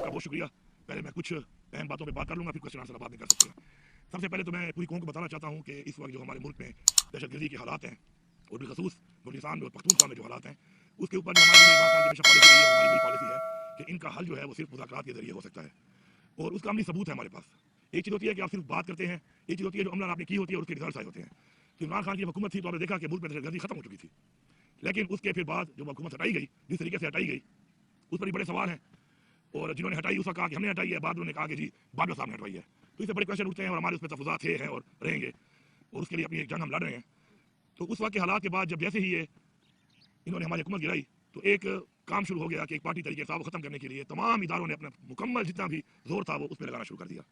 आपका बहुत शुक्रिया। पहले मैं कुछ अहम बातों पे बात कर लूँगा, फिर क्वेश्चन आंसर बात नहीं कर सकते हैं। सबसे पहले तो मैं पूरी कौम को बताना चाहता हूँ कि इस वक्त जो हमारे मुल्क में दहशतगर्दी के हालात हैं और बिलखसूस बलूचिस्तान में और पख्तूनख्वा में जो हालात हैं, उसके ऊपर जो हमारी इमरान खान की हमेशा पॉलिसी रही है, हमारी वही पॉलिसी है कि इनका हल जो है वो सिर्फ मुज़ाकरात के जरिए हो सकता है और उसका अमली सबूत है हमारे पास। एक चीज़ होती है कि आप सिर्फ बात करते हैं, एक चीज़ होती है जो अमलन आपने की होती है और उसके रिजल्ट आए होते हैं। तो इमरान खान की हुकूमत थी तो आपने देखा कि मुल्क में दहशतगर्दी खत्म हो चुकी थी, लेकिन उसके फिर बाद जब हुकूमत हटाई गई, जिस तरीके से हटाई गई उस पर भी बड़े सवाल हैं। और जिन्होंने हटाई उसका कहा कि हमने हटाई है, बाद उन्होंने कहा कि जी बादल साहब ने हटवाई है। तो इससे बड़े क्वेश्चन उठते हैं और हमारे उस पर तफुज़ात हैं और रहेंगे और उसके लिए अपनी एक जंग हम लड़ रहे हैं। तो उस वक्त के हालात के बाद जब जैसे ही ये इन्होंने हमारी हुकूमत गिराई तो एक काम शुरू हो गया कि एक पार्टी तरीके से खत्म करने के लिए तमाम इदारों ने अपना मुकम्मल जितना भी जोर था वो उस पर लगाना शुरू कर दिया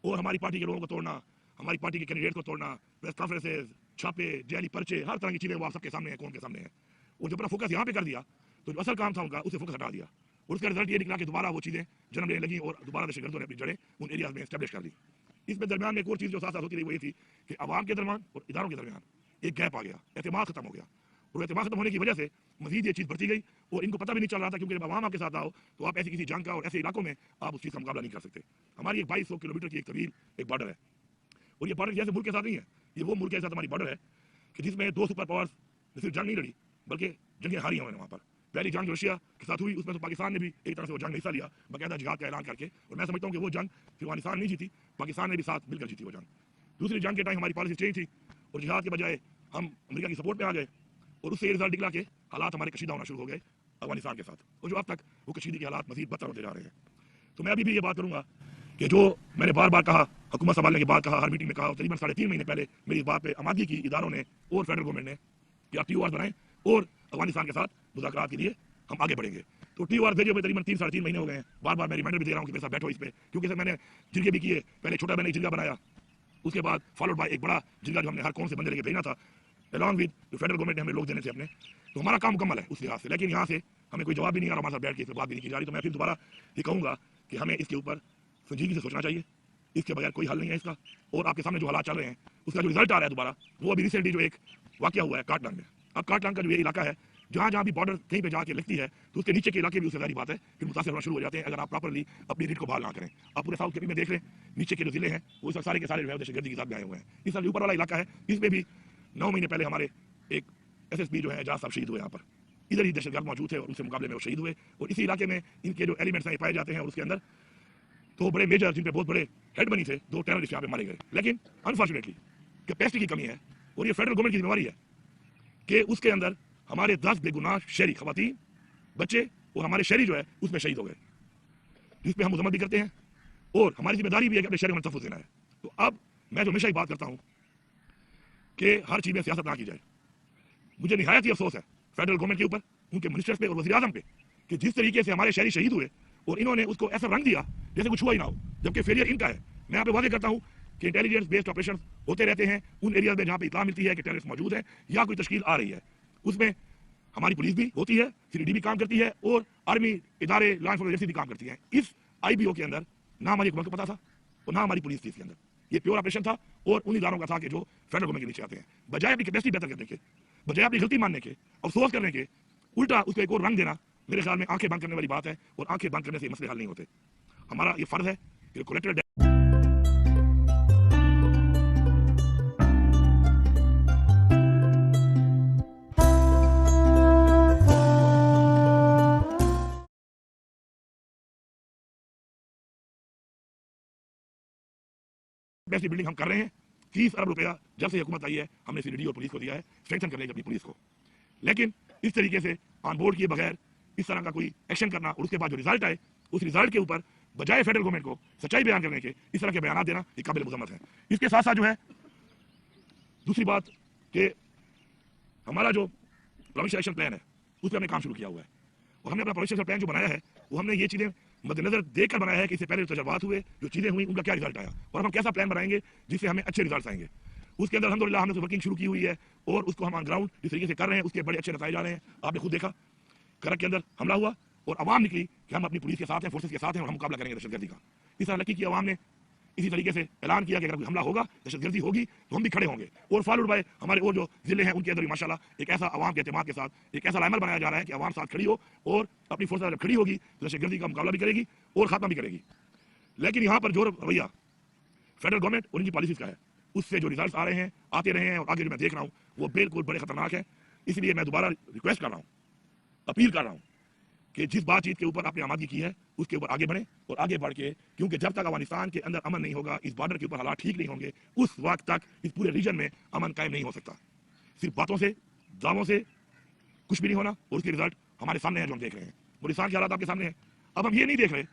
और हमारी पार्टी के लोगों को तोड़ना, हमारी पार्टी के कैंडिडेट को तोड़ना, प्रेस कॉन्फ्रेंसेज, छापे, जैली पर्चे, हर तरह की चीज़ें वो आप सबके सामने है, कौन के सामने है। और जब अपना फोकस यहाँ पे कर दिया तो जो असल काम था उनका उसे फोकस हटा दिया और उसका रिजल्ट ये निकला कि दोबारा वो चीज़ें जन्म लेने लगी और दोबारा दहशतगर्दों ने अपनी जड़ें उन एरियाज में स्टैब्लिश कर दी। इसमें दरमियान में एक और चीज़ जो साथ साथ होती रही वो ये थी कि आवाम के दरमियान और इदारों के दरमियान एक गैप आ गया, एतमाद खत्म हो गया और एतमाद खत्म होने की वजह से मजीद ये चीज़ बढ़ती गई और इनको पता भी नहीं चल रहा था, क्योंकि जब आवाम आपके साथ आओ तो आप ऐसी किसी जंग का और ऐसे इलाकों में आप उस चीज़ का मुकाबला नहीं कर सकते। हमारी एक 2200 किलोमीटर की एक तवील एक बॉर्डर है और ये बॉर्डर जैसे मुल्क के साथ नहीं है, ये वो मुल्क के साथ हमारी बॉर्डर है कि जिसमें दो सुपर पावर्स ने सिर्फ जंग नहीं लड़ी बल्कि जंगें हारी हैं वहाँ पर। पहली जंग जो रशिया के साथ हुई उसमें तो पाकिस्तान ने भी एक तरह से वो जंग हिस्सा लिया, बाकायदा जिहाद का ऐलान करके, और मैं समझता हूँ कि वो जंग सिर्फ अफगानिस्तान नहीं जीती, पाकिस्तान ने भी साथ मिलकर जीती वो जंग। दूसरी जंग के टाइम हमारी पॉलिसी चेंज थी और जिहाद के बजाय हम अमेरिका की सपोर्ट में आ गए और उससे ये रिजल्ट निकला कि हालात हमारे कशीदा होना शुरू हो गए अफगानिस्तान के साथ, और जो अब तक वो कशीदगी के हालात मजीद बदतर होते जा रहे हैं। तो मैं अभी भी ये बात करूँगा कि जो मैंने बार बार कहा, हुकूमत संभालने के बाद कहा, हर मीटिंग में कहा, तकरीबन 3.5 महीने पहले मेरी इस बात पर आमादगी की इदारों ने और फेडरल गवर्नमेंट ने कि आप TOR बनाएं और अफगानिस्तान के साथ मुज़ाकरात के लिए हम आगे बढ़ेंगे। तो TOR भेजे हुए तकरीबन 3-3.5 महीने हो गए हैं। बार बार मैं रिमाइंडर भी दे रहा हूँ कि मेरे साथ बैठो इस पे, क्योंकि सर मैंने जिरगे भी किए, पहले छोटा मैंने जिरगा बनाया, उसके बाद फॉलोड बाय एक बड़ा जिरगा जो हमने हर कौम से बंदे लेके भेजना था अलॉन्ग विद जो फेडरल गवर्नमेंट ने हमें लोग देने थे अपने। तो हमारा काम मुकम्मल है उस लिहाज से, लेकिन यहाँ से हमें कोई जवाब भी नहीं आ रहा, हमारे साथ बैठ के इस पर बात भी नहीं की जा रही। तो मैं फिर दोबारा ये कहूँगा कि हमें इसके ऊपर संजीदगी से सोचना चाहिए, इसके बगैर कोई हल नहीं है इसका। और आपके सामने जो हालात चल रहे हैं उसका जो रिजल्ट आ रहा है दोबारा, वो अभी रिसेंटली जो एक वाकया हुआ है काटलांग में। अब काटलांग का जो ये इलाका है, जहाँ जहाँ भी बॉर्डर कहीं पे जाके लगती है तो उसके नीचे के इलाके भी उससे सारी बात है फिर मुतासर होना शुरू हो जाते हैं अगर आप प्रॉपरली अपनी रीड को बहाल ना करें। आप पूरे साउथ के में देख लें, नीचे के जो जिले हैं वो सब सारे के सारे दहशतगर्दी के साथ आए हुए हैं। इस जो ऊपर वाला इलाका है इसमें भी 9 महीने पहले हमारे एक SSP जो है एजाज साहब शहीद हुए यहाँ पर, इधर ही दहशतगर्द मौजूद थे और उसके मुकाबले में वो शहीद हुए। और इसी इलाके में इनके जो एलिमेंट्स हैं पाए जाते हैं और उसके अंदर तो बड़े मेजर जिन पे बहुत बड़े हेड बनी थे 2 टेररिस्ट यहाँ पे मारे गए। लेकिन अनफॉर्चुनेटली कैपेसिटी की कमी है और ये फेडरल गवर्नमेंट की जिम्मेवारी है कि उसके अंदर हमारे 10 बेगुनाह शहरी खवातीन, बच्चे और हमारे शहरी जो है उसमें शहीद हो गए, जिस पे हम मुजम्मत भी करते हैं और हमारी जिम्मेदारी भी है कि अपने शहर में तहफ़्फ़ुज़ देना है। तो अब मैं जो हमेशा ही बात करता हूँ कि हर चीज़ में सियासत ना की जाए। मुझे निहायत ही अफसोस है फेडरल गवर्नमेंट के ऊपर, उनके मिनिस्टर्स पे और वज़ीर आज़म पे कि जिस तरीके से हमारे शहरी शहीद हुए और इन्होंने उसको ऐसा रंग दिया जैसे कुछ हुआ ही ना हो, जबकि फेलियर इनका है। मैं यहाँ पे वादे करता हूँ कि इंटेलिजेंस बेस्ड ऑपरेशन होते रहते हैं उन एरियाज में जहाँ पे इत्तला मिलती है कि टेररिस्ट मौजूद है या कोई तश्कील आ रही है, उसमें हमारी पुलिस भी होती है, CID भी काम करती है और आर्मी इदारे लॉ एनफोर्समेंट एजेंसी भी काम करती है। इस IBO के अंदर ना हमारी हुकूमत को पता था और ना हमारी पुलिस थी इसके अंदर, ये प्योर ऑपरेशन था और उन इदारों का था कि जो फेडरल गवर्नमेंट के नीचे आते हैं। बजाय अपनी कैपेसिटी बेहतर करने के, बजाय अपनी गलती मानने के, अफसोस करने के, उल्टा उसको एक और रंग देना मेरे ख्याल में आंखें बंद करने वाली बात है और आंखें बंद करने से मसले हल नहीं होते। हमारा ये फर्ज है कि कोलेक्टर बिल्डिंग हम कर रहे हैं। 30 अरब रुपया जब से हुकूमत आई है हमने CID और पुलिस को दिया है स्ट्रेंथन करने की अपनी पुलिस को। लेकिन इस तरीके से ऑन बोर्ड किए बगैर इस तरह का कोई एक्शन करना और उसके बाद जो रिजल्ट आए उस रिजल्ट के ऊपर बजाय फेडरल गवर्नमेंट को सच्चाई बयान करने के इस तरह के बयान देना ये काबिल मुज़म्मत है। इसके साथ साथ जो है दूसरी बात कि हमारा जो प्रोविंशियल एक्शन प्लान है उस पर हमने काम शुरू किया हुआ है और हमने अपना प्रोविंशियल प्लान जो बनाया है वो हमने ये चीज़ें मद्देनजर देखकर बनाया है कि इससे पहले जो तजर्बात हुए, जो चीज़ें हुई, उनका क्या रिजल्ट आया और हम कैसा प्लान बनाएंगे जिससे हमें अच्छे रिजल्ट आएंगे। उसके अंदर अल्हम्दुलिल्लाह हमने तो वर्किंग शुरू की हुई है और उसको हम ऑन ग्राउंड जिस तरीके से कर रहे हैं उसके बड़े अच्छे नतीजे जा रहे हैं। आपने खुद देखा करक के अंदर हमला हुआ और आवाम निकली कि हम अपनी पुलिस के साथ हैं, फोर्सेस के साथ हैं और हम मुकाबला करेंगे दहशतगर्दी का। इस तरह लकी की आवाम ने इसी तरीके से ऐलान किया कि अगर कोई हमला होगा, दहशतगर्दी होगी, तो हम भी खड़े होंगे। और फॉलोड बाय हमारे और जो जिले हैं उनके अंदर भी माशाल्लाह एक ऐसा आवाम के एतमाद के साथ एक ऐसा लाइमल बनाया जा रहा है कि आवाम साथ खड़ी हो और अपनी फोर्स जब खड़ी होगी तो दहशतगर्दी का मुकाबला भी करेगी और खात्मा भी करेगी। लेकिन यहाँ पर जो रवैया फेडरल गवर्नमेंट और इनकी पॉलिसीज का है, उससे जो रिजल्ट आ रहे हैं, आते रहे हैं और आगे जो मैं देख रहा हूँ, वो बिल्कुल बड़े खतरनाक है। इसलिए मैं दोबारा रिक्वेस्ट कर रहा हूँ, अपील कर रहा हूँ कि जिस बातचीत के ऊपर आपने आमादगी की है उसके ऊपर आगे बढ़ें और आगे बढ़ के, क्योंकि जब तक अफगानिस्तान के अंदर अमन नहीं होगा, इस बॉर्डर के ऊपर हालात ठीक नहीं होंगे, उस वक्त तक इस पूरे रीजन में अमन कायम नहीं हो सकता। सिर्फ बातों से, दावों से कुछ भी नहीं होना और उसके रिजल्ट हमारे सामने है जो हम देख रहे हैं। बलूचिस्तान के हालात आपके सामने हैं। अब हम ये नहीं देख रहे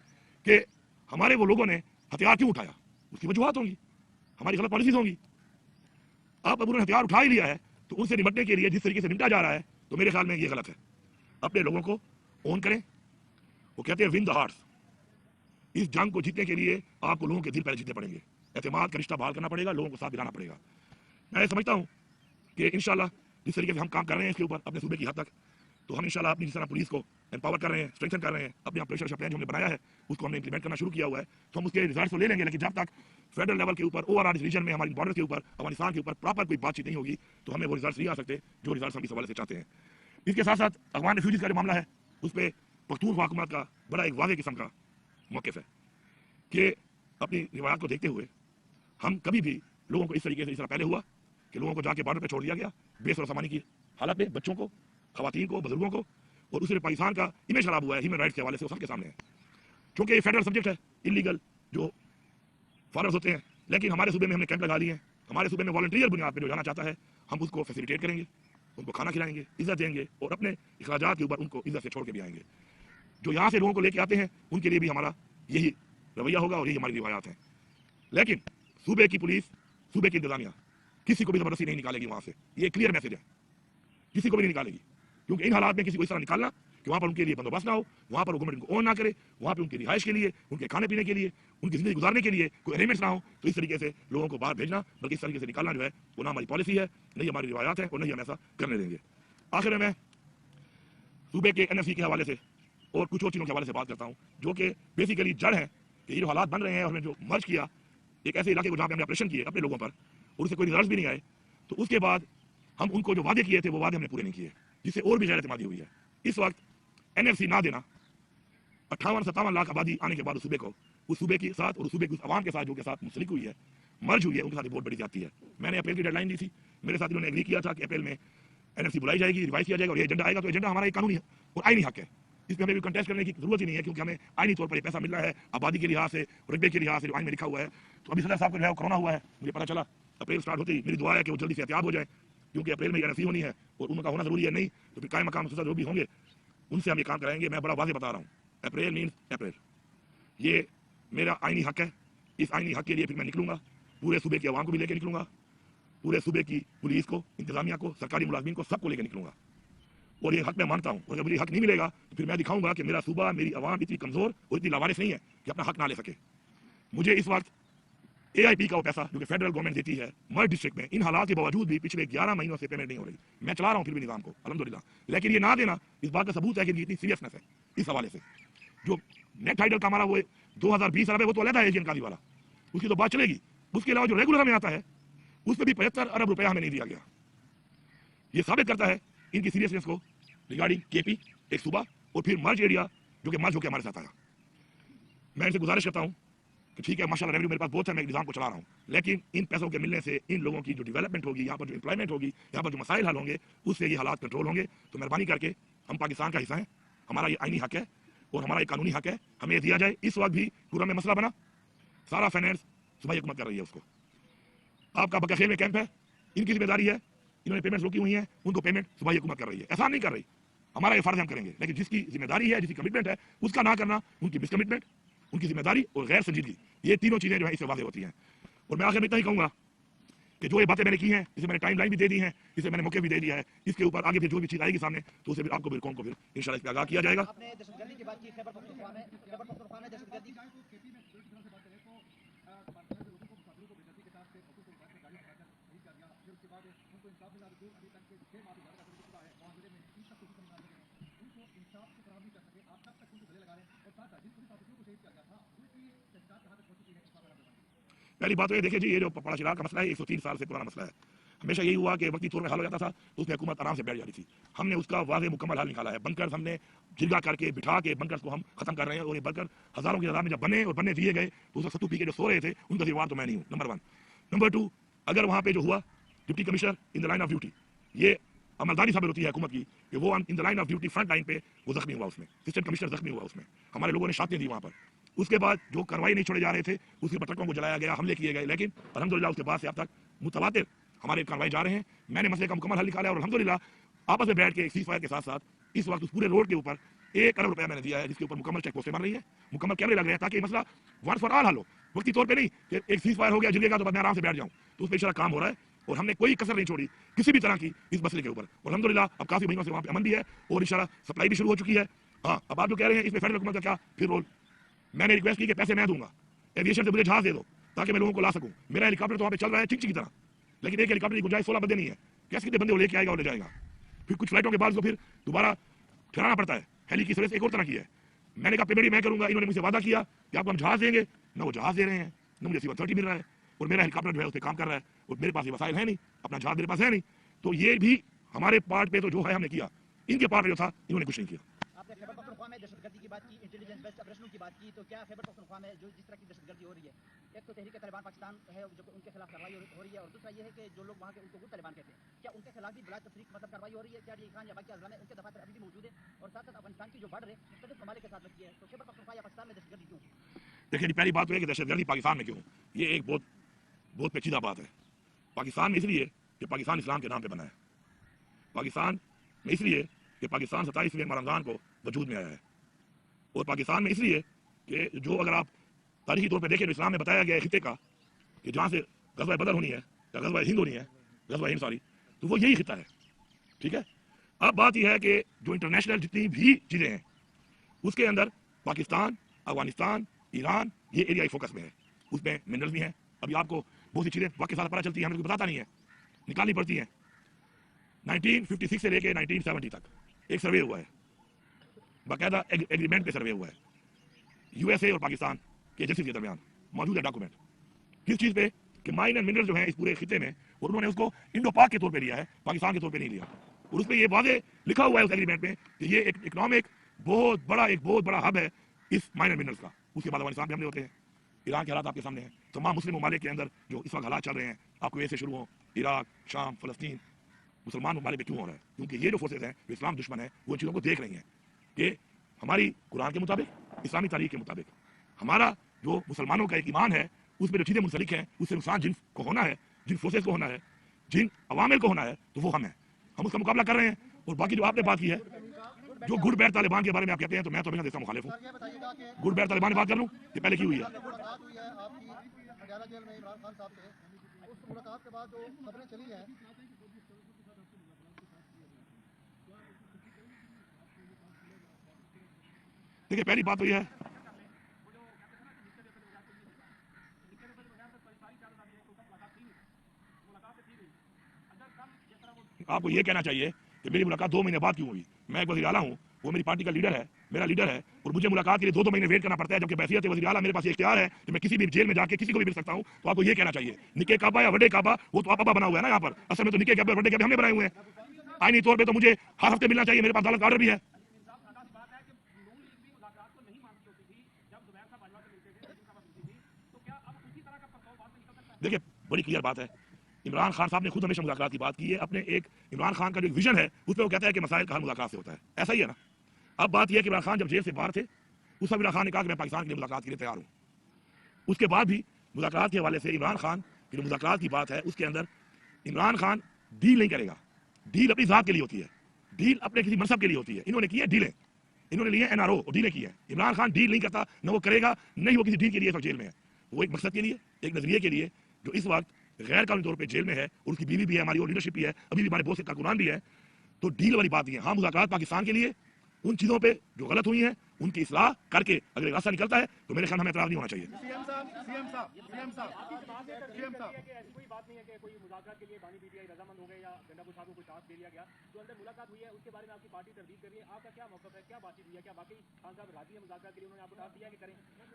कि हमारे वो लोगों ने हथियार क्यों उठाया, उसकी वजूहत होंगी, हमारी गलत पॉलिसीज होंगी। अब उन्होंने हथियार उठा ही लिया है तो उनसे निपटने के लिए जिस तरीके से निपटा जा रहा है, तो मेरे ख्याल में ये गलत है। अपने लोगों को ओन करें। वो कहते हैं विन द हार्ट्स। इस जंग को जीतने के लिए आपको लोगों के दिल पहले जीतने पड़ेंगे, एतमाद का रिश्ता बहाल करना पड़ेगा, लोगों को साथ दिलाना पड़ेगा। मैं समझता हूं कि इंशाल्लाह जिस तरीके से हम काम कर रहे हैं इसके ऊपर अपने सूबे की हद तक, तो हम इंशाल्लाह अपनी जिस तरह पुलिस को एम्पावर कर रहे हैं, स्ट्रेंथन कर रहे हैं, अपने ऑपरेशन प्लान जो हमने बनाया है उसको हमने इंप्लीमेंट करना शुरू किया हुआ है, तो हम उसके रिजल्ट तो ले लेंगे। लेकिन जब तक फेडरल लेवल के ऊपर ओवरऑल रीजन में हमारी बॉर्डर के ऊपर अफगानिस्तान के ऊपर प्रॉपर कोई बातचीत नहीं होगी, तो हमें वो रिजल्ट नहीं आ सकते जो रिजल्ट हम इस हवाले से चाहते हैं। इसके साथ साथ अफगान रिफ्यूजीज का जो मामला है उस पर पख्तूनख्वा हुकूमत का बड़ा एक वाज़ेह किस्म का मौक़िफ़ है कि अपनी रिवायत को देखते हुए हम कभी भी लोगों को इस तरीके से, इस तरह पहले हुआ कि लोगों को जाके बॉर्डर पे छोड़ दिया गया बेसर सामानी की हालत में, बच्चों को, खवातीन को, बुजुर्गों को, और उससे पाकिस्तान का इमेज खराब हुआ है ह्यूमन राइट्स के हवाले से, वो सबके सामने है। क्योंकि ये फेडरल सब्जेक्ट है, इलीगल जो फॉरवर्ड होते हैं, लेकिन हमारे सूबे में हमने कैंप लगा लिए हैं। हमारे सूबे में वॉलंटियर बुनियाद पर जो जाना चाहता है हम उसको फैसिलिटेट करेंगे, उनको खाना खिलाएंगे, इज्जत देंगे और अपने अखराजात के ऊपर उनको इज्जत से छोड़ के भी आएंगे। जो यहाँ से लोगों को लेके आते हैं उनके लिए भी हमारा यही रवैया होगा और यही हमारी रिवायात है। लेकिन सूबे की पुलिस, सूबे की इंतजामिया किसी को भी जबरदस्ती नहीं निकालेगी वहां से, ये क्लियर मैसेज है, किसी को भी नहीं निकालेगी। क्योंकि इन हालात में किसी को इस तरह निकालना कि वहां पर उनके लिए बंदोबस्त ना हो, वहां पर गवर्नमेंट उनको ओन ना करे, वहां पर उनकी रिहाइश के लिए, उनके खाने पीने के लिए, उनकी जिंदगी गुजारने के लिए कोई अरेंजमेंट्स ना हो, तो इस तरीके से लोगों को बाहर भेजना, बल्कि इस तरीके से निकालना जो है वो ना हमारी पॉलिसी है, नहीं हमारी रिवायात है और नहीं हम ऐसा करने देंगे। आखिर में मैं सूबे के एनएफसी के हवाले से और कुछ और चीज़ों के हवाले से बात करता हूँ जो कि बेसिकली जड़ है कि ये जो हालात बन रहे हैं और हमने जो मर्ज किया एक ऐसे इलाके को जहाँ पे हमने ऑपरेशन किए अपने लोगों पर और उससे कोई रिजल्ट भी नहीं आए, तो उसके बाद हम उनको जो वादे किए थे वो वादे हमने पूरे नहीं किए, जिससे और भी गैरएतमादी हुई है। इस वक्त एनएफसी ना देना 58-57 लाख आबादी आने के बाद उस सूबे को, उस सूबे के साथ और उस सूबे की आवाम के साथ जो के साथ मुंसलिक हुई है, मर्ज हुई है, उनके साथ बहुत बड़ी जाती है। मैंने अप्रैल की डेडलाइन दी थी, मेरे साथ इन्होंने एग्री किया था कि अप्रैल में एनएफसी बुलाई जाएगी, रिवाइज किया जाएगा और ये एजेंडा आएगा। तो एजेंडा हमारा एक कानूनी है और आईनी हक है, इस पर हमें भी कंटेस्ट करने की जरूरत ही नहीं है, क्योंकि हमें आईनी तौर पर पैसा मिल रहा है आबादी के लिहाज से, रकबे के लिहाज से जो आइन में लिखा हुआ है। तो अभी सदर साहब को जो है कोरोना हुआ है, मुझे पता चला अप्रैल स्टार्ट होती, मेरी दुआ है कि वो जल्दी से एहतियात हो जाए, क्योंकि अप्रैल में एनएफसी होनी है और उनका होना जरूरी है। नहीं तो फिर कायम मकाम जो भी होंगे उनसे हम ये काम कराएंगे। मैं बड़ा वाज़ेह बता रहा हूँ, अप्रैल मीन्स अप्रैल, ये मेरा आईनी हक है। इस आईनी हक के लिए फिर मैं निकलूंगा, पूरे सूबे की आवाम को भी लेकर निकलूंगा, पूरे सूबे की पुलिस को, इंतजामिया को, सरकारी मुलाजमीन को, सबको लेकर निकलूंगा और ये हक मैं मानता हूँ। और जब मुझे हक नहीं मिलेगा तो फिर मैं दिखाऊंगा कि मेरा सूबा, मेरी आवाम इतनी कमजोर और इतनी लावारिस नहीं है कि अपना हक ना ले सके। मुझे इस वक्त एआईपी का वो पैसा जो कि फेडरल गवर्नमेंट देती है मर्ज डिस्ट्रिक्ट में, इन हालात के बावजूद भी पिछले 11 महीनों से पेमेंट नहीं हो रही। मैं चला रहा हूँ फिर भी निजाम को अल्हम्दुलिल्लाह, लेकिन ये ना देना इस बात का सबूत है कि इतनी सीरियसनेस है इस हवाले से। जो नेट टाइटल का हमारा वो 2020 अरब है, वो तो अलग है एशियन काजी वाला, उसकी तो बात चलेगी। उसके अलावा जो रेगुलर हमें आता है उस पर भी 75 अरब रुपया हमें नहीं दिया गया। ये साबित करता है इनकी सीरियसनेस को रिगार्डिंग केपी एक सूबा और फिर मर्ज एरिया जो कि मर्ज होकर हमारे साथ आया। मैं इनसे गुजारिश करता हूँ कि ठीक है माशाल्लाह रेवेन्यू मेरे पास बहुत है, मैं निजाम को चला रहा हूँ, लेकिन इन पैसों के मिलने से इन लोगों की जो डेवलपमेंट होगी, यहाँ पर जो एम्प्लॉयमेंट होगी, यहाँ पर जो मसाइल हल होंगे, उससे ये हालात कंट्रोल होंगे। तो मेहरबानी करके हम पाकिस्तान का हिस्सा हैं, हमारा ये आईनी हक है और हमारा ये कानूनी हक है, हमें दिया जाए। इस वक्त भी पूरा में मसला बना, सारा फाइनेंस सूबाई हुकूमत कर रही है उसको। आपका बकाखेल में कैंप है, इनकी जिम्मेदारी है, इन्होंने पेमेंट रोकी हुई है, उनको पेमेंट सूबाई हुकूमत कर रही है, ऐसा नहीं कर रही। हमारा ये फर्ज हम करेंगे, लेकिन जिसकी जिम्मेदारी है, जिसकी कमिटमेंट है, उसका ना करना, उनकी मिसकमिटमेंट, उनकी जिम्मेदारी और गैर संजीदगी, ये तीनों चीजें जो है इससे वाज़ेह होती हैं। और मैं आखिर में इतना ही कहूंगा कि जो ये बातें मैंने की हैं, इसे मैंने टाइम लाइन भी दे दी है, इसे मैंने मौके भी दे दिया है, इसके ऊपर आगे फिर जो भी चीज आएगी सामने तो उसे फिर आपको फिर कौन को फिर इंशाल्लाह इस पे आगाह किया जाएगा। आपने दहशतगर्दी की बात की, खैबर पख्तूनख्वा में दहशतगर्दी पहली बात तो ये देखिए जी, ये जो पड़ा चिराग का मसला है 103 साल से पुराना मसला है। हमेशा यही हुआ कि वक्ती तौर पर हल हो जाता था तो उसमें हुकूमत आराम से बैठ जाती थी। हमने उसका वाज़ेह मुकम्मल हल निकाला है। बंकर्स हमने जिरगा करके बिठा के बंकर्स को हम खत्म कर रहे हैं, और ये बंकर हजारों की तादाद में जब बने और बनने दिए गए तो उसका सत्तू पी के जो सो रहे थे उनका जिम्मेवार तो मैं नहीं हूँ, नंबर 1। नंबर 2, अगर वहाँ पे जो हुआ deputy commissioner in the line of duty, ये अमलदारी साबित होती है हुकूमत की कि वो in the line of duty front line पे वो जख्मी हुआ, उसमें असिस्टेंट कमिश्नर जख्मी हुआ, उसमें हमारे लोगों ने शातें दी वहाँ पर। उसके बाद जो कार्रवाई नहीं छोड़े जा रहे थे उसके पर ट्रकों को जलाया गया, हमले किए गए, लेकिन अल्हम्दुलिल्लाह उसके बाद से अब तक मुतवातिर हमारे कार्रवाई जा रहे हैं। मैंने मसले का मुकम्मल हल निकाला है और अल्हम्दुलिल्लाह आपस में बैठ के सीज फायर के साथ साथ इस वक्त उस पूरे रोड के ऊपर 1 करोड़ रुपया मैंने दिया है, जिसके ऊपर मुकम्मल चेक पोस्टें बन रही है, मुकम्मल कैमरे लग रहे हैं, ताकि मसला वन फॉर ऑल हल हो। वक्ती तौर पर नहीं कि एक सीज फायर हो गया जिलेगा तो बाद मैं आराम से बैठ जाऊँ, तो उस पर इंशाल्लाह काम हो रहा है और हमने कोई कसर नहीं छोड़ी किसी भी तरह की इस मसले के ऊपर। और अल्हम्दुलिल्लाह अब काफी महीनों से वहाँ पे अमन भी है और इंशाल्लाह सप्लाई भी शुरू हो चुकी है। हाँ, अब आप जो कह रहे हैं इसमें फेडरल हुकूमत का क्या फिर रोल, मैंने रिक्वेस्ट की कि पैसे मैं दूंगा, एविएशन से मुझे जहाज दे दो ताकि मैं लोगों को ला सकूं। मेरा हेलीकॉप्टर तो वहाँ पे चल रहा है चिंची की तरह, लेकिन एक हेलीकॉप्टर की गुंजाइश 16 बंदे नहीं है, कैसे कितने बंदे वो लेके आएगा और ले जाएगा। फिर कुछ फ्लाइटों के बाद उसको फिर दोबारा ठहराना पड़ता है, हेली की सर्विस एक और तरह की है। मैंने कहा पेमेंट मैं करूंगा, इन्होंने मुझसे वादा किया कि आपको हम जहाज देंगे, ना वो जहाज दे रहे हैं, ना मुझे C-130 मिल रहा है, और मेरा हेलीकॉप्टर जो है उस पर काम कर रहा है और मेरे पास ये वसाइल है नहीं, अपना जहाज मेरे पास है नहीं। तो ये भी हमारे पार्ट पे तो जो है हमने किया, इनके पार्ट पे जो था इन्होंने कुछ नहीं किया। आपने खैबर पख्तूनख्वा में दहशतगर्दी की बात की, इंटेलिजेंस बेस्ड ऑपरेशनों की बात की, तो क्या खैबर पख्तूनख्वा में जो जिस तरह की दहशतगर्दी हो रही है, एक तो तहरीक तालिबान पाकिस्तान है जो उनके खिलाफ कार्रवाई हो रही है, और दूसरा ये है कि जो लोग वहाँ के उनको गुट तालिबान कहते हैं, क्या उनके खिलाफ भी बिला तफरीक मतलब कार्रवाई हो रही है? क्या ये खान या बाकी अजला में उनके दफातर अभी भी मौजूद है? और साथ साथ अफगानिस्तान की जो बॉर्डर है मुख्तलिफ ममालिक के साथ लगती है, तो खैबर पख्तूनख्वा या पाकिस्तान में दहशतगर्दी क्यों? देखिए पहली बात तो है कि दहशतगर्दी पाकिस्तान में क्यों, ये एक बहुत बहुत पेचीदा बात है। पाकिस्तान में इसलिए कि पाकिस्तान इस्लाम के नाम पे बना है, पाकिस्तान में इसलिए कि पाकिस्तान 27वें रमज़ान को वजूद में आया है, और पाकिस्तान में इसलिए कि जो अगर आप तारीखी तौर पे देखें तो इस्लाम में बताया गया है खिते का कि जहाँ से गज़वा बदर होनी है या गज़वा हिंद होनी है, गज़वा हिंद सॉरी, तो वो यही खिता है, ठीक है। अब बात यह है कि जो इंटरनेशनल जितनी भी चीज़ें हैं उसके अंदर पाकिस्तान, अफगानिस्तान, ईरान ये एरिया फोकस में है, उसमें मिनरल्स भी हैं। अभी आपको बहुत सी चीज़ें वक्त के साथ पता चलती है, हमें बताता नहीं है, निकालनी पड़ती है। 1956 से लेके 1970 तक एक सर्वे हुआ है, बाकायदा एग्रीमेंट पे सर्वे हुआ है, यूएसए और पाकिस्तान के एजेंसी के दरमियान मौजूद है डॉक्यूमेंट, किस चीज़ पे कि माइन एंड मिनरल जो है इस पूरे खिते में, और उन्होंने उसको इंडो पाक के तौर पे लिया है, पाकिस्तान के तौर पे नहीं लिया। और उसमें ये वादे लिखा हुआ है उस एग्रीमेंट में कि ये एक इकोनॉमिक बहुत बड़ा हब है इस माइन एंड मिनरल्स का। उसके बाद अफगानिस्तान पे हमले होते हैं, ईरान के हालात आपके सामने हैं, तमाम मुस्लिम ममालिक के अंदर जो इस वक्त हालात चल रहे हैं, आपको ऐसे शुरू हो इराक, शाम, फलस्तीन, मुसलमान ममालिक में क्यों हो रहा है? क्योंकि ये जो फोर्सेज हैं जो इस्लाम दुश्मन है वो इन चीज़ों को देख रही हैं कि हमारी कुरान के मुताबिक, इस्लामी तारीख के मुताबिक हमारा जो मुसलमानों का एक ईमान है उसमें जो चीज़ें मुंसलिक हैं, उससे नुकसान जिन को होना है, जिन फोर्सेज को होना है, जिन अवामिल को होना है, तो वो हम हैं, हम उसका मुकाबला कर रहे हैं। और बाकी जो आपने बात की है जो गुड बैड तालिबान के बारे में आप कहते हैं, तो मैं तो हमेशा इसका मुखालिफ हूँ। गुड बैड तालिबान की बात कर लूँ कि पहले की हुई है, देखिए पहली बात तो यह है आपको ये कहना चाहिए कि मेरी मुलाकात 2 महीने बाद क्यों हुई। मैं एक वज़ीर आला हूँ, वो मेरी पार्टी का लीडर है, मेरा लीडर है, और मुझे मुलाकात के लिए 2 महीने वेट करना पड़ता है, जबकि बैसियत वज़ीर आला मेरे पास ये इख्तियार है कि मैं किसी भी जेल में जाके किसी को भी मिल सकता हूँ। तो आपको ये कहना चाहिए निके काबा या वडे काबा वो तो आपा बना हुआ है ना यहाँ पर, असल में तो निके काबा वडे काबे हमने बनाए हुए हैं। आईनी तौर पर तो मुझे हर हफ्ते मिलना चाहिए, मेरे पास अदालत का ऑर्डर भी है। देखिए बड़ी क्लियर बात है, इमरान खान साहब ने खुद हमेशा मुज़ाकरात की बात की है, अपने एक इमरान खान का जो विजन है उसमें वो कहता है कि मसाइल का हल मुज़ाकरात से होता है, ऐसा ही है ना। अब बात यह है कि इमरान खान जब जेल से बाहर थे उस समय इमरान खान ने कहा कि मैं पाकिस्तान के लिए मुलाकात के लिए तैयार हूँ। उसके बाद भी मुज़ाकरात के हवाले से इमरान खान की जो मुज़ाकरात की बात है उसके अंदर इमरान खान डील नहीं करेगा, डील अपनी ज़ात के लिए होती है, डील अपने किसी मनसब के लिए होती है। इन्होंने की है डीलें, इन्होंने लिए एनआरओ और डीलें की है। इमरान खान डील नहीं करता, न वो करेगा, नहीं वो किसी डील के लिए जेल में है, वो एक मकसद के लिए, एक नजरिए के लिए जो इस वक्त गैर कानूनी तौर पे जेल में है, और उसकी बीवी भी है, हमारी और लीडरशिप भी है, अभी भी हमारे बहुत से कारकुनान भी है। तो डील वाली बात ये है। हाँ, मुज़ाकरात पाकिस्तान के लिए उन चीज़ों पे जो गलत हुई हैं उनकी इस्लाह करके अगर रास्ता निकलता है तो मेरे ख्याल हमें एतराज़ नहीं होना चाहिए।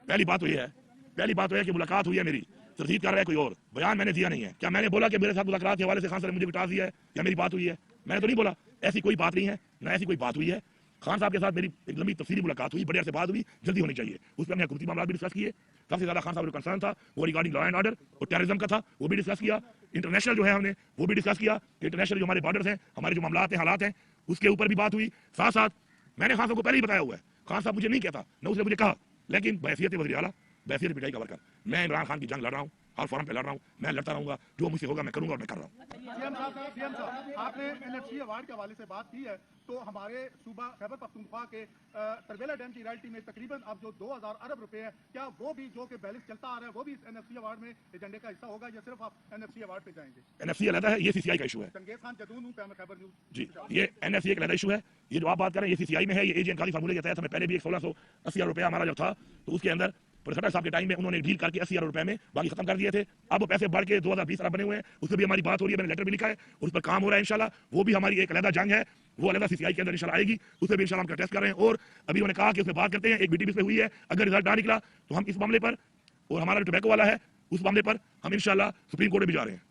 पहली बात तो ये है कि मुलाकात हुई है मेरी तरजीह कर रहा है कोई और। बयान मैंने दिया नहीं है। क्या मैंने बोला कि मेरे साथ मुलाकात के हवाले से खान साहब ने मुझे टाल दिया है या मेरी बात हुई है? मैंने तो नहीं बोला, ऐसी कोई बात नहीं है, ना ऐसी कोई बात हुई है। खान साहब के साथ मेरी एक लंबी तफसीली मुलाकात हुई, बड़े अरसे बाद हुई, जल्दी होनी चाहिए। उस पर हमने हुकूमती मामला भी डिस्कस किए। सबसे ज्यादा खान साहब को कंसर्न था वो रिगार्डिंग लॉ एंड ऑर्डर और टेररिज्म का था, वो भी डिस्कस किया। इंटरनेशनल जो है हमने वो भी डिस्कस किया, इंटरनेशनल जो हमारे बॉर्डर्स हैं, हमारे जो मामला हैं, हालात हैं, उसके ऊपर भी बात हुई। साथ साथ मैंने खान साहब को पहले ही बताया हुआ है, खान साहब मुझे नहीं कहता, न उसने मुझे कहा, लेकिन बहसीयत वज़ीर आला, बहसीयत पिटाई का वर्कर, मैं इमरान खान की जंग लड़ रहा हूँ, हर फॉरम पे लड़ रहा हूँ, मैं लड़ता रहूंगा, जो मुझसे होगा मैं करूंगा और मैं कर रहा हूँ। सीएम साहब, आपने एनएफसी अवार्ड के हवाले से बात की है, तो हमारे सूबा खैबर पख्तूनख्वा के तरबेला डैम की रॉयल्टी में तकरीबन अब जो 2000 अरब रुपए है, क्या वो भी जो कि बैलेंस चलता आ रहा है वो भी इस एनएफसी अवार्ड में एजेंडे का हिस्सा होगा या सिर्फ आप एनएफसी अवार्ड पे जाएंगे? एनएफसी अलग है, ये सीसीआई का इशू है। चंगेज खान जदून हूं, खैबर न्यूज जी, ये एनएफसी एक अलग इशू है। ये जो आप बात कर रहे हैं ये सीसीआई में है, ये एजीएन खाली फार्मूले के तहत हमें पहले भी 1680 रुपया हमारा जब था तो उसके अंदर खट्टर साहब के टाइम में उन्होंने डील करके 80 रुपए में बाकी खत्म कर दिए थे। अब वो पैसे बढ़ के 2020 अरब बने हुए हैं, उससे भी हमारी बात हो रही है, मैंने लेटर भी लिखा है और उस पर काम हो रहा है इंशाल्लाह। वो भी हमारी एक अलग जंग है, वो अलग सीसीआई के अंदर इंशाल्लाह आएगी, उससे भी इंशाल्लाह हम टेस्ट कर रहे हैं। और अभी उन्होंने कहा कि उसमें बात करते हैं, एक बीटीपी पे हुई है, अगर रिजल्ट ना निकला तो हम इस मामले पर और हमारा जो टोबैको वाला है उस मामले पर हम इंशाल्लाह सुप्रीम कोर्ट में भी जा रहे हैं।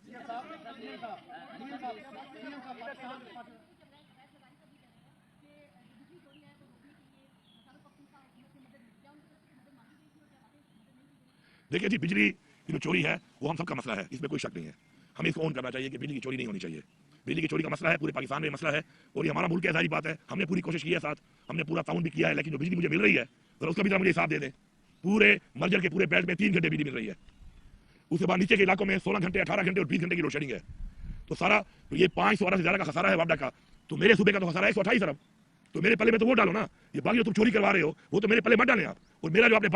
देखिए जी, बिजली की जो चोरी है वो हम सबका मसला है, इसमें कोई शक नहीं है। हमें इसको ऑन करना चाहिए कि बिजली की चोरी नहीं होनी चाहिए। बिजली की चोरी का मसला है, पूरे पाकिस्तान में मसला है और ये हमारा मुल्क है, जाहिर बात है। हमने पूरी कोशिश की है, साथ हमने पूरा ताउन भी किया है, लेकिन जो बिजली मुझे मिल रही है जरा उसका भी मुझे हिसाब दे दें। पूरे मर्जर के पूरे बेल्ट में 3 घंटे बिजली मिल रही है, उसके बाद नीचे के इलाकों में 16 घंटे, 18 घंटे और 20 घंटे की लोड शेडिंग है। तो सारा तो ये 500 अरब से ज्यादा का खसारा है वापडा का। तो मेरे सूबे का तो खसारा है 128 अरब। तो मेरे पल्ले में तो वो डालो ना, ये बाकी जो तुम चोरी करवा रहे हो वो तो मेरे पल्ले मत डालें आप। और मेरा जो आपने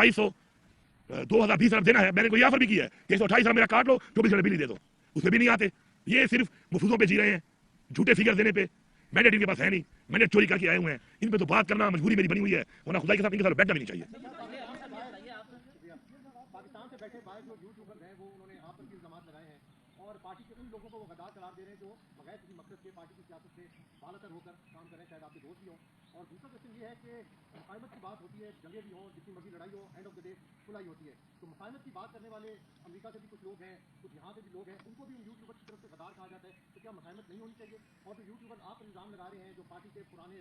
2020 अरब देना है, मैंने कोई ऑफर भी किया है कि 128 अरब मेरा काट लो, 24 घंटे बिजली दे दो, उसमें भी नहीं आते। ये सिर्फ मफूजों पे जी रहे हैं, झूठे फिगर देने पे। मैंडेट इनके पास है नहीं, मैंडेट चोरी करके आए हुए हैं। इन पे तो बात करना मजबूरी मेरी बनी हुई है, वरना खुदा के साथ इनके साथ बैठना भी नहीं चाहिए। पाकिस्तान से बैठे बाहर जो यूट्यूबर हैं वो उन्होंने आप पर इल्जाम लगाए हैं और पार्टी के उन लोगों को वो गद्दार करार दे रहे हैं जो बगैर किसी मकसद के पार्टी की सियासत से बालातर होकर काम कर रहे हैं, शायद आपके दोस्त भी हो। और दूसरा क्वेश्चन ये है कि मुफाहमत की बात होती है, जंगे भी हों, जितनी मर्जी लड़ाई हो, एंड ऑफ द डे सुलह होती है। तो मुफाहमत की बात करने वाले अमेरिका से भी कुछ लोग हैं, कुछ यहाँ से भी लोग हैं, उनको भी यूट्यूबर की तरफ से गद्दार कहा जाता है। तो क्या मुफाहमत नहीं होनी चाहिए? और जो यूट्यूबर आप पर इल्जाम लगा रहे हैं, जो पार्टी के पुराने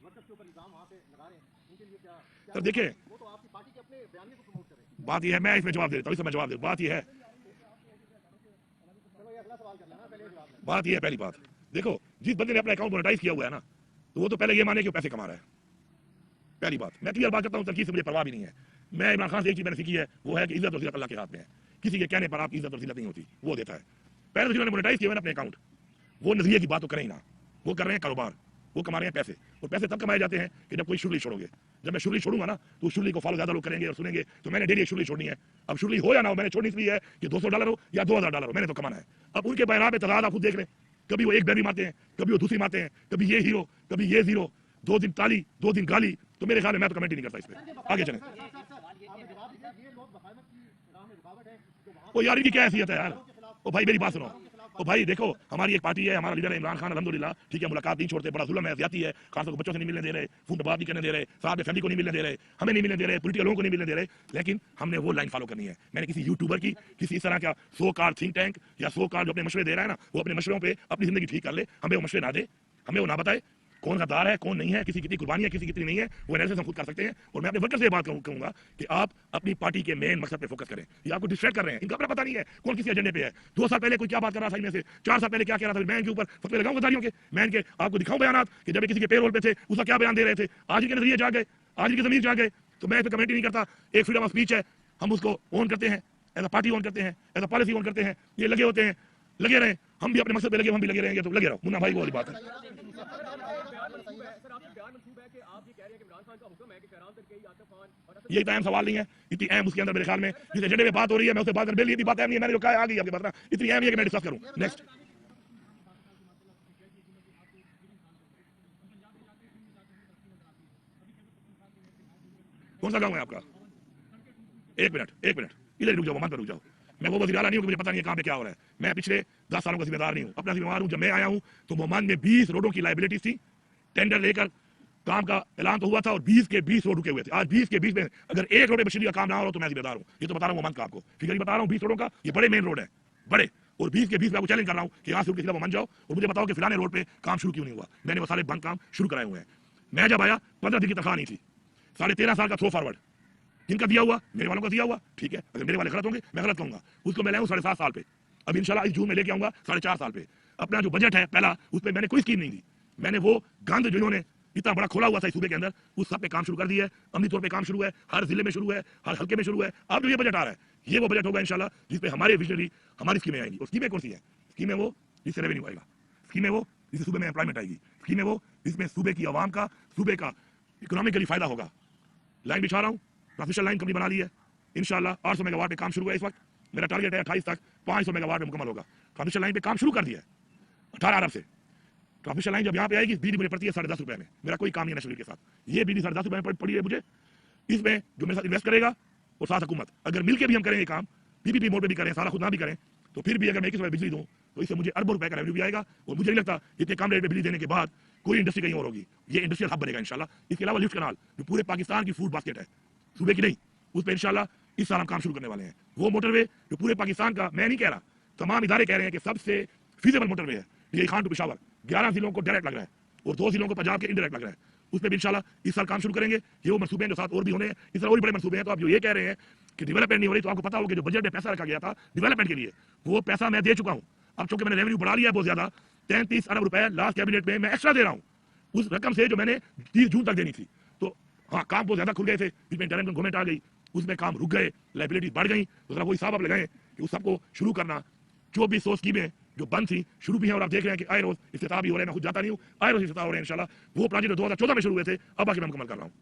वर्कर्स के ऊपर इल्जाम वहाँ पे लगा रहे हैं, उनके लिए क्या? तो देखिए, वो तो आपकी पार्टी के अपने बयानिए को प्रमोट कर रहे हैं। बात यह है, मैं इसमें जवाब दे देता हूँ, इसमें जवाब दे। बात यह है, बात यह है, पहली बात देखो, जिस बंदे ने अपना अकाउंट मोनेटाइज किया हुआ है ना, तो वो तो पहले ये माने कि वो पैसे कमा रहा है। पहली बात, मैं क्लियर बात करता हूँ, तरकीब से मुझे परवाह भी नहीं है। मैं इमरान खान से एक चीज मैंने सीखी है, वो है कि इज्जत और जिल्लत अल्लाह के हाथ में है। किसी के कहने पर आपकी इज्जत और जिल्लत नहीं होती, वो देता है। पहले तो जिन्होंने मोनेटाइज किया है अपने अकाउंट, वो नजरिए की बात तो करें ही ना, वो कर रहे हैं कारोबार, वो कमा रहे हैं पैसे। और पैसे तब कमाए जाते हैं कि जब कोई शुरली छोड़ोगे। जब मैं शुरली छोड़ूंगा ना तो शुरली को फॉलो ज्यादा लोग करेंगे और सुनेंगे। तो मैंने डेली शुरली छोड़नी है। अब शुरली हो या ना हो, मैंने छोड़नी इसलिए है कि $200 हो या $2000 हो, मैंने तो कमाना है। अब उनके बयान पे तजाद आप खुद देख लें, कभी वो एक बैरी मारते हैं, कभी वो दूसरी मारते हैं, कभी ये हीरो, कभी ये जीरो, 2 दिन ताली 2 दिन गाली। तो मेरे ख्याल में मैं तो कमेंट ही नहीं करता इस पर। आगे चलें। ओ यार, इनकी क्या हैसियत है यार? ओ भाई मेरी बात सुनो। ओ भाई देखो, हमारी एक पार्टी है, हमारा लीडर है इमरान खान, अल्हम्दुलिल्लाह, ठीक है, मुलाकात नहीं छोड़ते, बड़ा जुल्म है, ज्यादती है। खास को बच्चों से नहीं मिलने दे रहे, फोन पर बात नहीं करने दे रहे, साथ में फैमिली को नहीं मिलने दे रहे, हमें नहीं मिलने दे रहे, पॉलिटिकल लोगों को नहीं मिलने दे रहे। लेकिन हमने वो लाइन फॉलो करनी है। मैंने किसी यूट्यूबर की, किसी इस तरह का सो कॉल्ड थिंक टैंक या सो कॉल्ड जो अपने मशवरे दे रहा है ना, वो अपने मशवरों पे अपनी जिंदगी ठीक कर ले, हमें वो मशवरे ना दे, हमें वो ना बताए कौन गद्दार है, कौन नहीं है, किसी कितनी कुर्बानी है, किसी कितनी नहीं है, वो एनालिसिस हम खुद कर सकते हैं। और मैं अपने वर्कर से बात कहूंगा कि आप अपनी पार्टी के मेन मकसद पे फोकस करें। ये आपको डिस्ट्रैक्ट कर रहे हैं, इनका अपना पता नहीं है कौन किसी एजेंडे पे है। 2 साल पहले कोई क्या बात कर रहा था, इनमें से 4 साल पहले क्या कह रहा था, मैं इनके ऊपर फतवे लगाऊं गद्दारियों के, मैं इनके आपको दिखाऊं बयान कि जब किसी के पेरोल पे थे उसका क्या बयान दे रहे थे। आज इनके नजरिए जा गए, आज इनकी जमीर जा गए। तो मैं इस पर कमेंट नहीं करता। एक फ्रीडम ऑफ स्पीच है, हम उसको ऑन करते हैं, एज अ पार्टी ऑन करते हैं, एज अ पॉलिसी ऑन करते हैं। ये लगे होते हैं, लगे रहे, हम भी अपने मकसद पे लगे, हम भी लगे रहेंगे, तो लगे रहो। मुन्ना भाई वो वाली बात है। यही तो अहम सवाल नहीं है, इतनी अहम उसके अंदर मेरे ख्याल में जिस एजेंडे में बात हो रही है, मैं उससे बात कर ये बात अहम नहीं है। मैंने जो कहा आ गई आपके पास ना, इतनी अहम है कि मैं डिस्कस करूं। नेक्स्ट कौन सा गाँव है आपका? एक मिनट इधर रुक जाओ, मत रुक जाओ। मैं वो वज़ीर आला नहीं हूं कि मुझे पता नहीं है कहां पे क्या हो रहा है। मैं पिछले 10 सालों का जिम्मेदार नहीं हूं, अपना जिम्मेदार हूं। जब मैं आया हूं तो मोहम्मद में 20 रोडों की लाइबिलिटीज थी, टेंडर लेकर काम का ऐलान तो हुआ था और 20 के 20 रोड रुके हुए थे। आज 20 के 20 में अगर एक रोड बशीरी का काम ना हो तो मैं जिम्मेदार हूँ। ये तो बता रहा हूँ मोहम्मद का आपको, फिगर ही बता रहा हूँ। 20 रोडों का ये बड़े मेन रोड है, बड़े, और 20 के 20 मैं आपको चैलेंज कर रहा हूँ कि यहाँ से उनके खिलाफ मान जाओ और मुझे बताओ कि फिलाने रोड पे काम शुरू क्यों नहीं हुआ। मैंने वो सारे बंद काम शुरू कराए हुए हैं। मैं जब आया 15 दिन की तनख्वाह नहीं थी, 13.5 साल का थ्रो फॉरवर्ड किनका दिया हुआ, मेरे वालों का दिया हुआ, ठीक है। अगर मेरे वाले गलत होंगे मैं गलत कहूंगा, उसको मैं लाऊं 7.5 साल पे, अब इंशाल्लाह इस जून में लेके आऊंगा 4.5 साल पे। अपना जो बजट है पहला, उस पर मैंने कोई स्कीम नहीं दी। मैंने वो गंद जो इन्होंने इतना बड़ा खोला हुआ था इस सूबे के अंदर, उस सब पे काम शुरू कर दिया है। अमली तौर पे काम शुरू है, हर जिले में शुरू है, हर हल्के में शुरू है। अब जो ये बजट आ रहा है, ये वो बजट होगा इंशाल्लाह जिसपे हमारे विजनरी हमारी स्कीमें आएंगी। और स्कीमें कौन सी है? स्कीमें वो जिससे रेवेन्यू आएगा, स्कीमें वो जिससे सूबे में एम्प्लॉयमेंट आएगी, स्कीमें वो जिसमें सूबे की आवाम का, सूबे का इकोनॉमिकली फायदा होगा। लाइन बिछा रहा हूँ, ट्रांसमिशन लाइन कंपनी बना ली है इंशाल्लाह। 800 मेगावाट पे काम शुरू है इस वक्त। मेरा टारगेट है 28 तक 500 मेगावाट में मुकम्मल होगा। ट्रांसमिशन लाइन पे काम शुरू कर दिया है 18 अरब से। ट्रांसमिशन लाइन जब यहाँ पे आएगी बिजली मुझे पड़ती है 10.5 रुपए में। मेरा कोई काम नहीं है नेशनल के साथ, ये बिजली 10.5 रुपए में पड़ी है मुझे। इसमें जो मेरे साथ इन्वेस्ट करेगा और साथ हुकूमत, अगर मिलकर भी हम करेंगे काम, पीपीपी मोड पे भी करें, सारा खुद ना भी करें, तो फिर भी अगर मैं 21 रुपए बिजली दूँ तो इससे मुझे अरबों रुपए का रेवेन्यू भी आएगा। और मुझे नहीं लगता इतने कम रेट पे बिजली देने के बाद कोई इंडस्ट्री कहीं और होगी। ये इंडस्ट्रियल हब बनेगा इंशाल्लाह। इसके अलावा लिफ्ट कनाल जो पूरे पाकिस्तान की फूड बास्केट है, सूबे की नहीं, उस पर इंशाल्लाह इस साल हम काम शुरू करने वाले हैं। वो मोटरवे जो पूरे पाकिस्तान का, मैं नहीं कह रहा, तमाम इदारे कह रहे हैं कि सबसे फीजेबल मोटरवे है, ये खान टू पेशावर 11 जिलों को डायरेक्ट लग रहा है और 2 जिलों को पंजाब के इनडायरेक्ट लग रहा है। उस पर भी इंशाल्लाह इस साल काम शुरू करेंगे। ये वो मनसूबे हैं जो साथ और भी होने हैं, इस तरह और भी बड़े मनसूबे हैं। तो आप जो ये कह रहे हैं कि डेवलपमेंट नहीं हो रही, तो आपको पता होगा कि जो बजट में पैसा रखा गया था डेवलपमेंट के लिए, वो पैसा मैं दे चुका हूँ। अब चूंकि मैंने रेवेन्यू बढ़ा लिया है बहुत ज्यादा, 33 अरब रुपए लास्ट कैबिनेट में मैं एक्स्ट्रा दे रहा हूँ उस रकम से जो मैंने 30 जून तक देनी थी। तो हाँ, काम बहुत ज्यादा खुल गए थे, इसमें इंटरनेट गवर्नमेंट आ गई, उसमें काम रुक गए, लाइबिलिटी बढ़ गई। तो जरा वो हिसाब आप लगाएं कि उस सबको शुरू करना। 2400 स्कीमें जो बंद थी शुरू भी हैं और आप देख रहे हैं कि आए रोज इफ्तिताह भी हो रहे हैं। मैं खुद जाता नहीं हूँ, आए रोज इफ्तिताह हो रहे हैं इंशाल्लाह। वो प्रोजेक्ट जो 2014 में शुरू हुए थे अब आके मैं मुकम्मल कर रहा हूँ।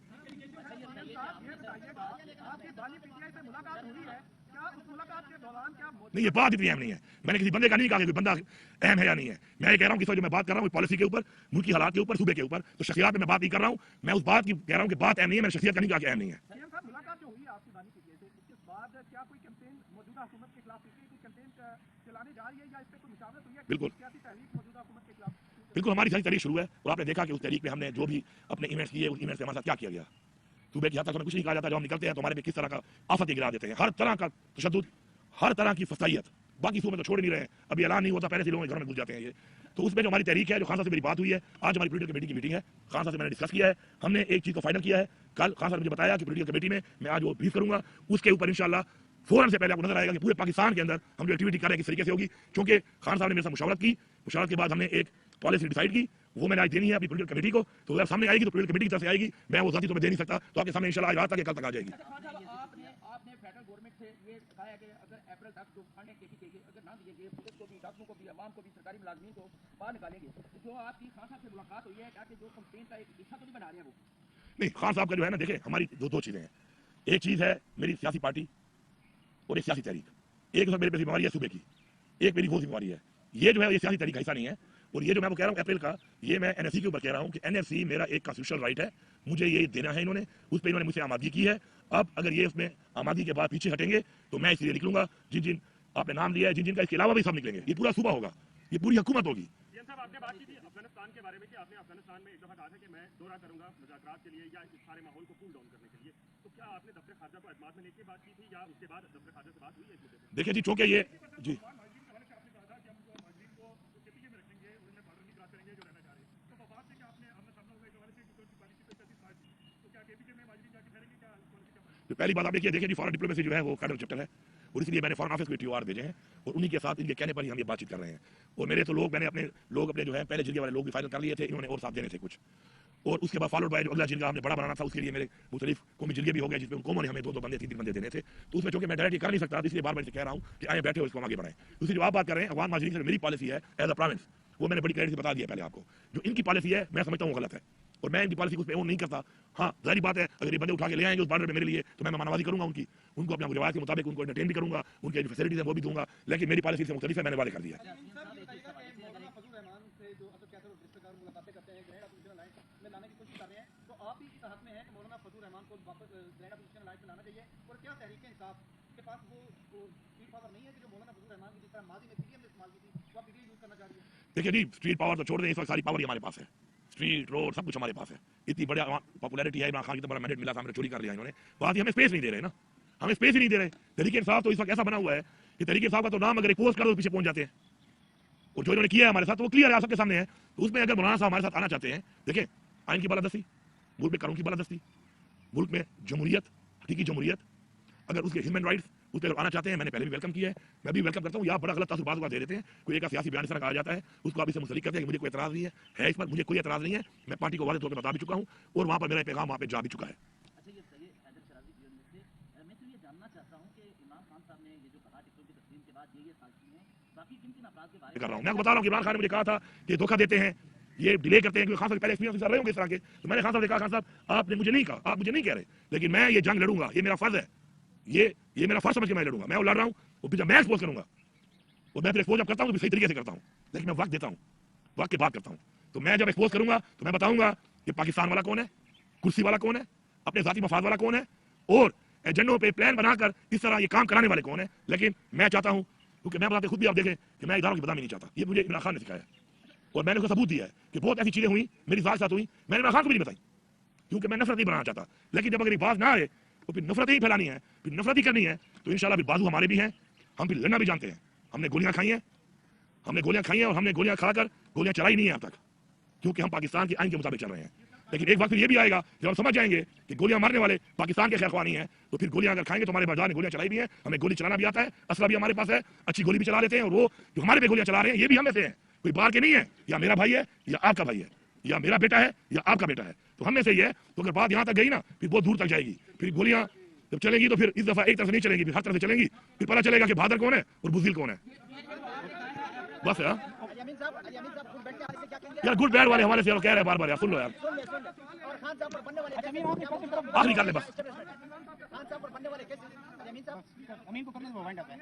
नहीं, ये बात इतनी अहम नहीं है। मैंने किसी बंदे का नहीं कहा कि कोई बंदा अहम है या नहीं है। मैं ये कह रहा हूँ कि जो मैं बात कर रहा हूँ पॉलिसी के ऊपर, मुल्क की हालात के ऊपर, सूबे के ऊपर, तो शख्सियत में मैं बात नहीं कर रहा हूँ। मैं उस बात की कह रहा हूँ कि बात अहम नहीं है। मैंने शख्सियत का नहीं कहा कि अहम नहीं है। बिल्कुल बिल्कुल, हमारी सारी तहरीक शुरू है और आपने देखा कि उस तहरीक में हमने जो भी अपने इवेंट्स किए, उस इवेंट्स से हमारे साथ क्या किया गया। सूबे की हद तक हमें कुछ नहीं कहा जाता। जब हम निकलते हैं तो हमारे पे किस तरह का आफत गिरा देते हैं, हर तरह का तशद्दुद, हर तरह की फसाइयत। बाकी सूबे तो छोड़ नहीं रहे हैं, अभी ऐलान नहीं होता पहले से लोगों के घरों में घुस जाते हैं ये। तो उसमें जो हमारी तहरीक है, जो खान साहब से मेरी बात हुई है, आज हमारी पोलिटिकल कमेटी की मीटिंग है, खान साहब से मैंने डिस्कस किया है, हमने एक चीज़ को फाइनल किया है। कल खान साहब ने मुझे बताया कि पोलिटिकल कमेटी में मैं आज वो ब्रीफ करूंगा, उसके ऊपर इंशाल्लाह फौरन से पहले आपको नजर आएगा कि पूरे पाकिस्तान के अंदर हम जो एक्टिविटी कर रहे हैं किस तरीके से होगी। क्योंकि खान साहब ने मेरे साथ मुशावरत की, मुशावरत के बाद हमने एक पॉलिसी डिसाइड की, वो मैंने आज देनी है अपनी पोलिटिकल कमेटी को। तो अगर सामने आएगी तो पोलिटिकल कमेटी की तरफ से आएगी, मैं वो जाती तो मैं दे नहीं सकता। तो आपके सामने इंशाल्लाह आज रात तक कल तक आ जाएगी। आपने फेडरल गवर्नमेंट से ये कहा कि अगर अप्रैल तक जो फंड है केपी के अगर ना दिए गए, पुलिस को भी, डॉक्टरों को भी, अवाम को भी, सरकारी मुलाजमीन को बाहर निकालेंगे। जो आपकी खान साहब से मुलाकात हुई है, ताकि जो कंप्लेन का एक हिस्सा तो नहीं बना रहे हैं वो? नहीं, खान साहब का जो है ना, देखें हमारी दो चीजें हैं। एक चीज है मेरी सियासी पार्टी और एक सियासी तहरीक। एक मेरे पे जिम्मेवारी है सूबे की, एक मेरी वो जिम्मेवारी है। ये जो है ये सियासी तहरीक का हिस्सा नहीं है। और ये जो मैं वो कह रहा हूँ अप्रैल का, ये मैं एनएफसी के ऊपर कह रहा हूँ कि एनएफसी मेरा एक कॉन्स्टिट्यूशनल राइट है, मुझे ये देना है। इन्होंने उस पर इन्होंने मुझसे आमादगी की है। अब अगर ये उसमें आमादगी के बाद पीछे हटेंगे तो मैं इसलिए निकलूंगा। जिन जिन आपने नाम लिया है, जिन जिन का इसके अलावा भी सब निकलेंगे, ये पूरा सूबा होगा, ये पूरी हुकूमत होगी। आपने बात की थी अफगानिस्तान के बारे में कि आपने अफगानिस्तान में एक दफा कहा था कि मैं दौरा करूंगा मुज़ाकरात के लिए या इस सारे माहौल को कूल डाउन करने के लिए। तो क्या आपने दफ्तर खारजा को एतमाद में लेके बात की थी या उसके बाद दफ्तर खारजा से बात हुई है इस मुद्दे पे? देखिए जी, चूंकि ये जी तो पहली बात आप देखिए जी, फॉरेन डिप्लोमेसी जो है वो फेडरल चैप्टर है और इसलिए मैंने फॉरेन ऑफिस को टीओआर भेजे हैं और उन्हीं के साथ इनके कहने पर ही हम ये बातचीत कर रहे हैं। और मेरे तो लोग, मैंने अपने जो है पहले जिरगे वाले लोग भी फाइनल कर लिए थे, इन्होंने और साथ देने थे कुछ। और उसके बाद फॉलोड बाय जो अगला जिरगा हमने बड़ा बनाना था, उसके लिए मेरे मुख्तलिफ कौमी जिरगे भी हो गए, जिसमें उन कौमों ने हमें 2-2 बंदे 3-3 बंदे देने थे। तो उसमें चूंकि मैं डायरेक्टली कर नहीं सकता, इसलिए बार बार कह रहा हूँ कि आए बैठे हो, इसको आगे बढ़ाएं। दूसरी जो आप बात कर रहे हैं अफगान माजरीन से मेरी पॉलिसी है एज अ प्रोविंस, वो मैंने बड़ी क्लैरिटी से बता दिया पहले आपको। जो इनकी पॉलिसी है मैं समझता हूँ गलत है और मैं इनकी पॉलिसी को उस पर ओन नहीं करता। हाँ, जाहिर बात है अगर ये बंदे उठा के ले आएंगे उस बॉर्डर पे मेरे लिए तो मैं मेहमानवाजी करूंगा उनकी, उनको अपने रिवायत के मुताबिक उनको एंटरटेन भी करूंगा, उनके जो फैसिलिटीज है वो भी दूंगा। लेकिन मेरी पॉलिसी से मुख्तलिफ है, मैंने वादे कर दिया। देखिए जी, स्ट्रीट पावर तो छोड़ दें, इस वक्त सारी पावर ही हमारे पास है। स्ट्रीट रोड सब कुछ हमारे पास है। इतनी बड़ा पॉपुलैरिटी है, इमरान खान की तो बड़ा मैंडेट मिला था, हमने चोरी कर लिया इन्होंने। बात हमें स्पेस नहीं दे रहे ना, हमें स्पेस ही नहीं दे रहे। तहरीक इंसाफ तो इस वक्त ऐसा बना हुआ है कि तहरीक इंसाफ का तो नाम अगर एक पोस्ट कर दो पीछे पहुंच जाते हैं। और जो इन्होंने किया है हमारे साथ तो वो क्लियर है, आप सबके सामने है। तो उसमें अगर मौलाना साहब हमारे साथ आना चाहते हैं, देखें आइन की बालादस्ती, मुल्क में कानून की बालादस्ती, मुल्क में जमहूरियत, हकीकी जमहूरियत, अगर उसके ह्यूमन राइट्स उस पर आना चाहते हैं, मैंने पहले भी वेलकम किया है, मैं भी वेलकम करता हूँ। आप बड़ा गलत तासुर बात दे देते हैं, कोई एक सियासी बयान इस तरह कहा जाता है, उसको आप इसे मुंसलिक करते हैं कि मुझे कोई एतराज़ नहीं है इस पर, मुझे कोई एतराज़ नहीं है। मैं पार्टी को वादे तौर पर बता भी चुका हूँ और वहाँ पर मेरा पैगाम वहाँ पर जा भी चुका है। अच्छा ये बताइए हैदर शराजी जी में से मैं तो ये जानना चाहता हूँ कि इमरान खान साहब ने ये जो कहा टिकटों की तस्लीम के बाद ये साजिश में बाकी किन किन अपराध के बारे कर रहा हूँ, मैं आपको बता रहा हूँ कि इमरान खान ने मुझे कहा था कि धोखा देते हैं, ये डिले करते हैं, क्योंकि खान साहब पहले एक्सपीरियंस रहे होंगे इस तरह के। तो मैंने खान साहब से कहा, खान साहब आपने मुझे नहीं कहा, आप मुझे नहीं कह रहे, लेकिन मैं ये जंग लड़ूंगा, ये मेरा फर्ज है, ये मेरा फर्ज समझ के मैं लड़ूंगा, मैं वो लड़ रहा हूँ, वो फिर मैं एक्सपोज करूंगा। और मैं फिर एक्सपोज जब करता हूँ तो सही तरीके से करता हूँ, लेकिन मैं वक्त देता हूँ, वक्त के बाद करता हूँ। तो मैं जब एक्सपोज करूंगा तो मैं बताऊंगा कि पाकिस्तान वाला कौन है, कुर्सी वाला कौन है, अपने जाती मफाद वाला कौन है, और एजेंडों पे प्लान बनाकर इस तरह ये काम कराने वाले कौन है। लेकिन मैं चाहता हूँ, क्योंकि मैं बताते खुद भी आप देखें कि मैं इदारों की बदनामी नहीं चाहता, ये मुझे इमरान खान ने सिखाया और मैंने उसका सबूत दिया है कि बहुत ऐसी चीजें हुई मेरी साथ साथ हुई, मैंने इमरान खान को भी नहीं बताई, क्योंकि मैं नफरत नहीं बनाना चाहता। लेकिन जब अगर एक बात ना आए तो फिर नफरत ही फैलानी है, फिर नफरत ही करनी है, तो इंशाल्लाह फिर बाजू हमारे भी हैं, हम फिर लड़ना भी जानते हैं। हमने गोलियां खाई हैं, और हमने गोलियां खाकर गोलियां चलाई नहीं है अब तक, क्योंकि हम पाकिस्तान के आइन के मुताबिक चल रहे हैं। लेकिन एक वक्त ये भी आएगा जब हम समझ जाएंगे कि गोलियां मारने वाले पाकिस्तान के खैरख्वाह नहीं है, तो फिर गोलियां अगर खाएंगे तो हमारे बाजार ने गोलियां चलाई भी हैं, हमें गोली चलाना भी आता है, असला भी हमारे पास है, अच्छी गोली भी चला लेते हैं, और वो जो हमारे पे गोलियां चला रहे हैं ये भी हम में से हैं, कोई बाहर के नहीं है, या मेरा भाई है या आपका भाई है, या मेरा बेटा है या आपका बेटा है, तो हम में से ही है। तो अगर बात यहाँ तक गई ना फिर बहुत दूर तक जाएगी, फिर गोलियां जब चलेंगी तो फिर इस दफा एक तरफ से नहीं चलेंगी, फिर हर तरफ से चलेंगी, फिर पता चलेगा कि बहादुर कौन है और बुज़दिल कौन है। बस यार यमीन साहब खुद बैठ के आने से क्या कहेंगे? यार गुड बैड वाले हमारे से कह रहे हैं बार बार, यार सुन लो यार, सुन ले और खान साहब पर बनने वाले आखिरी कर ले बस। खान साहब पर बनने वाले केसेस यमीन साहब अमीन को करने से वाइंड अप है।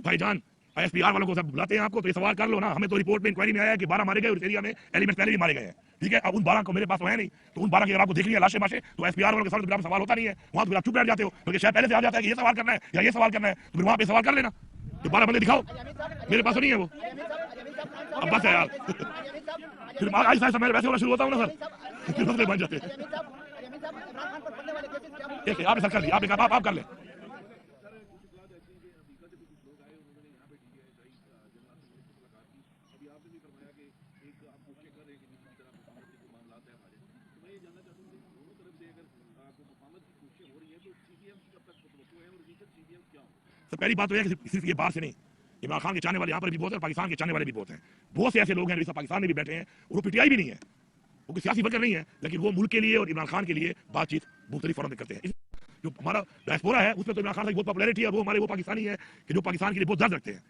भाईजान ISPR वालों को सब बुलाते हैं आपको, तो ये सवाल कर लो ना, हमें तो रिपोर्ट में इंक्वायरी में आया है कि 12 मारे गए और इस एरिया में एलिमेंट पहले भी मारे गए हैं, ठीक है। अब उन 12 को मेरे पास तो है नहीं, तो उन 12 की अगर आपको देखनी है लाशें माशें, तो ISPR वालों के सामने तो सवाल होता नहीं है, वहां तो आप चुप बैठ जाते हो, क्योंकि शायद पहले से आ जाता है कि ये सवाल करना है या ये सवाल करना है, तो फिर वहां पे सवाल कर लेना, तो 12 बंदे दिखाओ, मेरे पास तो नहीं है वो। अब बस है यार फिर आज ऐसा मैं वैसे होना शुरू होता हूँ ना सर, फिर मसले बन जाते हैं। ठीक है आपने सर कर लिया, आपने कहा आप कर ले। तो पहली बात तो यह है कि सिर्फ ये बाहर से नहीं, इमरान खान के चाहने वाले यहाँ पर भी बहुत हैं, पाकिस्तान के चाहने वाले भी बहुत हैं, बहुत से ऐसे लोग हैं जो पाकिस्तान में भी बैठे हैं और वो PTI भी नहीं है, वो कोई सियासी वर्कर नहीं है, लेकिन वो मुल्क के लिए और इमरान खान के लिए बातचीत मुख्तलिफ फोरम में करते हैं। जो हमारा डायस्पोरा है उसमें तो इमरान खान की बहुत पॉपुलैरिटी है, वो हमारे वो पाकिस्तानी है कि जो पाकिस्तान के लिए बहुत दर्द रखते हैं,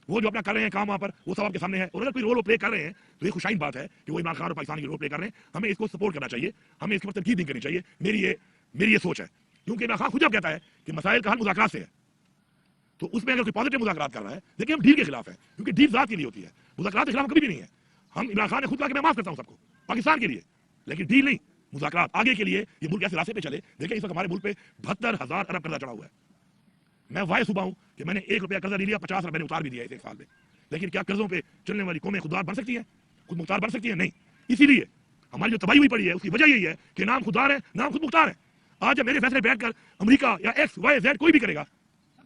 वो जो अपना कर रहे हैं काम वहाँ पर वो सब आपके सामने है। और अगर कोई रोल प्ले कर रहे हैं तो ये खुशाइन बात है कि वो इमरान खान और पाकिस्तान की रोल प्ले कर रहे हैं, हमें इसको सपोर्ट करना चाहिए, हमें इसके ऊपर तनकीद नहीं करनी चाहिए, मेरी ये सोच है। क्योंकि इमरान खान खुद जब कहता है कि मसाइल का हल मुज़ाकरात से है, तो उसमें अगर कोई पॉजिटिव मुज़ाकरात कर रहा है, देखिए हम डील के खिलाफ है, क्योंकि डील ज़ात के लिए होती है, मुज़ाकरात के खिलाफ कभी भी नहीं है। हम इमरान खान ने खुद कहा कि मैं माफ करता हूँ सबको पाकिस्तान के लिए, लेकिन डील नहीं, मुज़ाकरात आगे के लिए ये मुल्क ऐसे रास्ते पे चले। देखिए इस वक्त हमारे मुल्क पे 72,000 अरब कर्जा चढ़ा हुआ है। मैं वाय सुबह हूँ कि मैंने 1 रुपया कर्जा ले लिया, 50 रुपये मैंने उतार भी दिया इस 1 साल में, लेकिन क्या कर्जों पे चलने वाली कौमें खुददार बन सकती है, खुद मुख्तार बन सकती है? नहीं। इसीलिए हमारी जो तबाही हुई पड़ी है उसकी वजह यही है कि नाम खुददार है, नाम खुद मुख्तार है। आज जब मेरे फैसले बैठकर अमेरिका या XYZ कोई भी करेगा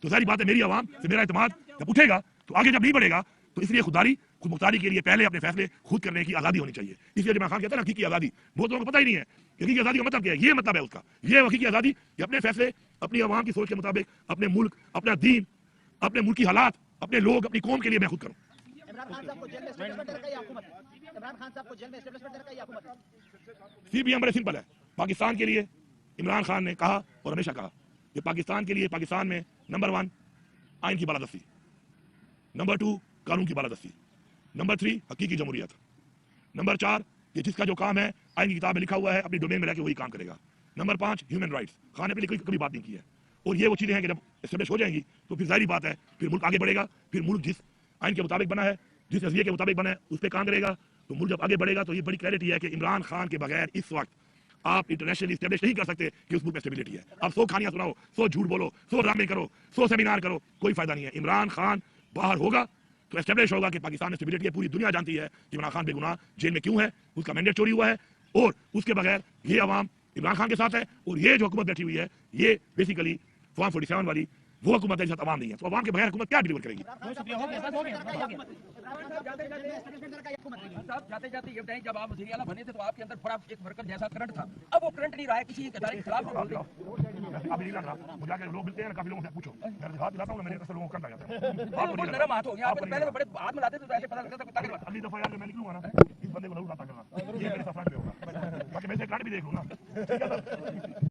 तो सारी बात है मेरी आवाम से मेरा इत्मीनान जब उठेगा तो आगे जब नहीं बढ़ेगा, तो इसलिए खुददारी खुद मुख्तारी के लिए पहले अपने फैसले खुद करने की आज़ादी होनी चाहिए। इसलिए इमरान खान कहता है ना हकीकी आज़ादी, बहुत लोगों को पता ही नहीं है हकीकी आज़ादी का मतलब क्या है। ये मतलब है उसका, ये हकीकी आज़ादी कि अपने फैसले अपनी आवाम की सोच के मुताबिक अपने मुल्क, अपना दीन, अपने मुल्क की हालात, अपने लोग, अपनी कौम के लिए मैं खुद करूँ। CBM बड़े सिंपल है, पाकिस्तान के लिए इमरान खान ने कहा और हमेशा कहा कि पाकिस्तान के लिए पाकिस्तान में नंबर 1 आइन की बालादस्ती, नंबर 2 कानून की बालादस्ती, नंबर 3 हकीकी जमहूरियत, नंबर 4 कि जिसका जो काम है आइन की किताब में लिखा हुआ है अपनी डोमेन में रहकर वही काम करेगा, नंबर 5 ह्यूमन राइट्स। खान ने अपनी कभी बात नहीं की है, और ये वो चीज़ें हैं कि जब एस्टेब्लिश हो जाएंगी तो फिर जाहिर बात है फिर मुल्क आगे बढ़ेगा, फिर मुल्क जिस आइन के मुताबिक बना है, जिस नजरिए के मुताबिक बना है उस पर काम करेगा, तो मुल्क जब आगे बढ़ेगा। तो ये बड़ी क्लैरिटी है कि इमरान खान के बगैर इस वक्त आप इंटरनेशनली स्टेब्लिश नहीं कर सकते कि उस मुल्क में स्टेबिलिटी है। आप 100 कहानियां सुनाओ, 100 झूठ बोलो, 100 ड्रामे करो, 100 सेमिनार करो, कोई फायदा नहीं है। इमरान खान बाहर होगा तो एस्टेब्लिश होगा कि पाकिस्तान में स्टेबिलिटी है। पूरी दुनिया जानती है कि इमरान खान बेगुनाह जेल में क्यों है, उसका मैंडेट चोरी हुआ है, और उसके बगैर ये अवाम इमरान खान के साथ है, और ये जो हुकूमत बैठी हुई है ये बेसिकली फॉर्म 47 वाली वो हुकूमत है जिसके साथ अवाम नहीं है। तो अवाम के बगैर हुकूमत क्या डिलीवर करेगी? साहब जाते जाते ये बताएं, जब आप वज़ीर आला बने थे तो आपके अंदर बड़ा एक वर्कर जैसा करंट था, अब वो करंट नहीं रहा है, किसी इदारे के खिलाफ बोल रहे हो। अभी नहीं लग रहा, मुझे आके लोग मिलते हैं, काफी लोगों से पूछो, मैं हाथ मिलाता हूँ, मेरे असर लोगों को करना जाता है। बहुत नरम हाथ हो गया, आपने पहले तो बड़े हाथ मिलाते थे तो ऐसे पता लगता था ताकत वाला। अगली दफा यार मैं निकलूंगा ना, इस बंदे को जरूर आता करना, ये मेरे सफर पे होगा, बाकी मैं से कार्ड भी देख लूँ ना, ठीक है सर।